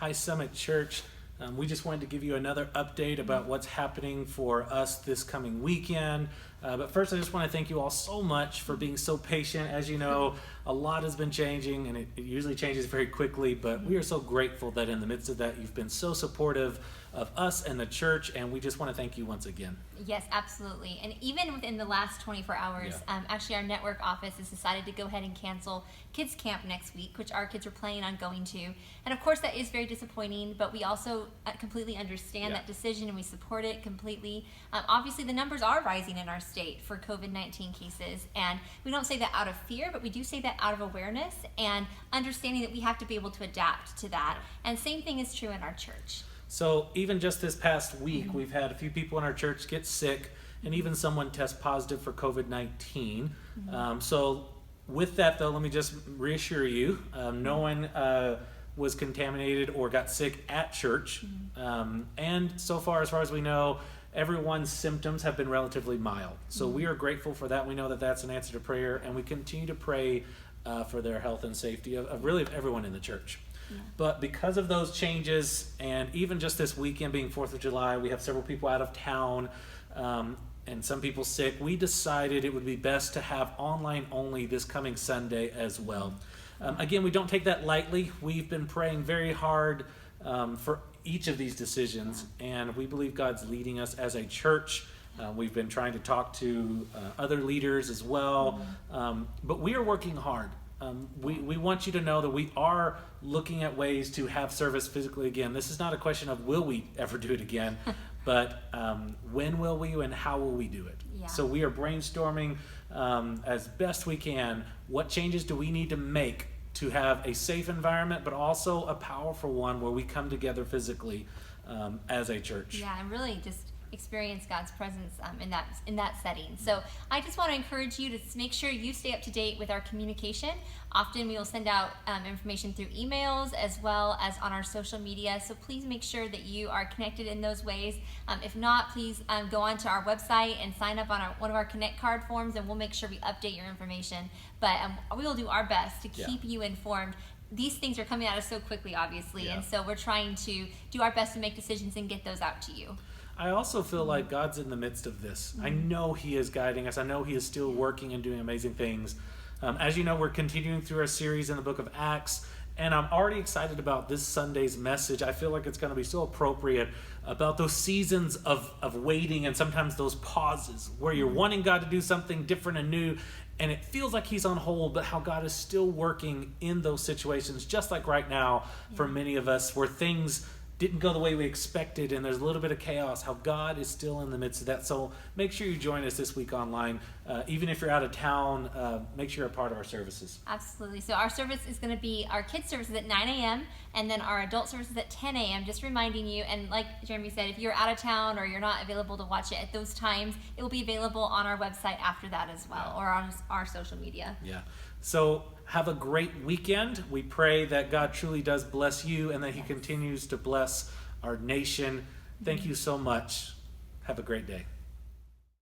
High Summit Church. We just wanted to give you another update about what's happening for us this coming weekend. But first, I just want to thank you all so much for being so patient. As you know, a lot has been changing, and it usually changes very quickly, but we are so grateful that in the midst of that, you've been so supportive of us and the church, and we just want to thank you once again. Yes, absolutely. And even within the last 24 hours, actually our network office has decided to go ahead and cancel Kids Camp next week, which our kids are planning on going to. And of course that is very disappointing, but we also completely understand that decision and we support it completely. Obviously the numbers are rising in our state for COVID-19 cases, and we don't say that out of fear, but we do say that out of awareness and understanding that we have to be able to adapt to that. And same thing is true in our church. So even just this past week, we've had a few people in our church get sick, and even someone test positive for COVID-19. So with that, though, let me just reassure you, no one was contaminated or got sick at church. And so far as we know, everyone's symptoms have been relatively mild. So we are grateful for that. We know that that's an answer to prayer, and we continue to pray for their health and safety of really everyone in the church. But because of those changes, and even just this weekend being 4th of July, we have several people out of town and some people sick, we decided it would be best to have online only this coming Sunday as well. Again, we don't take that lightly. We've been praying very hard for each of these decisions, and we believe God's leading us as a church. We've been trying to talk to other leaders as well, but we are working hard. We want you to know that we are looking at ways to have service physically again. This is not a question of will we ever do it again, but when will we and how will we do it? So we are brainstorming as best we can, what changes do we need to make to have a safe environment, but also a powerful one where we come together physically as a church. Yeah, and really just experience God's presence in that setting. So I just want to encourage you to make sure you stay up to date with our communication. Often we will send out information through emails as well as on our social media. So please make sure that you are connected in those ways. If not, please go onto our website and sign up on one of our Connect card forms, and we'll make sure we update your information. But we will do our best to keep you informed. These things are coming at us so quickly, obviously, and so we're trying to do our best to make decisions and get those out to you. I also feel like God's in the midst of this. I know He is guiding us. I know He is still working and doing amazing things. As you know, we're continuing through our series in the book of Acts, and I'm already excited about this Sunday's message. I feel like it's going to be so appropriate about those seasons of waiting and sometimes those pauses where you're wanting God to do something different and new, and it feels like He's on hold, but how God is still working in those situations, just like right now for many of us, where things didn't go the way we expected and there's a little bit of chaos, how God is still in the midst of that. So make sure you join us this week online. Even if you're out of town, make sure you're a part of our services. Absolutely. So our service is going to be, our kids service is at 9 a.m. and then our adult service is at 10 a.m. Just reminding you, and like Jeremy said, if you're out of town or you're not available to watch it at those times, it will be available on our website after that as well, or on our social media. So have a great weekend. We pray that God truly does bless you and that He continues to bless our nation. Thank you so much. Have a great day.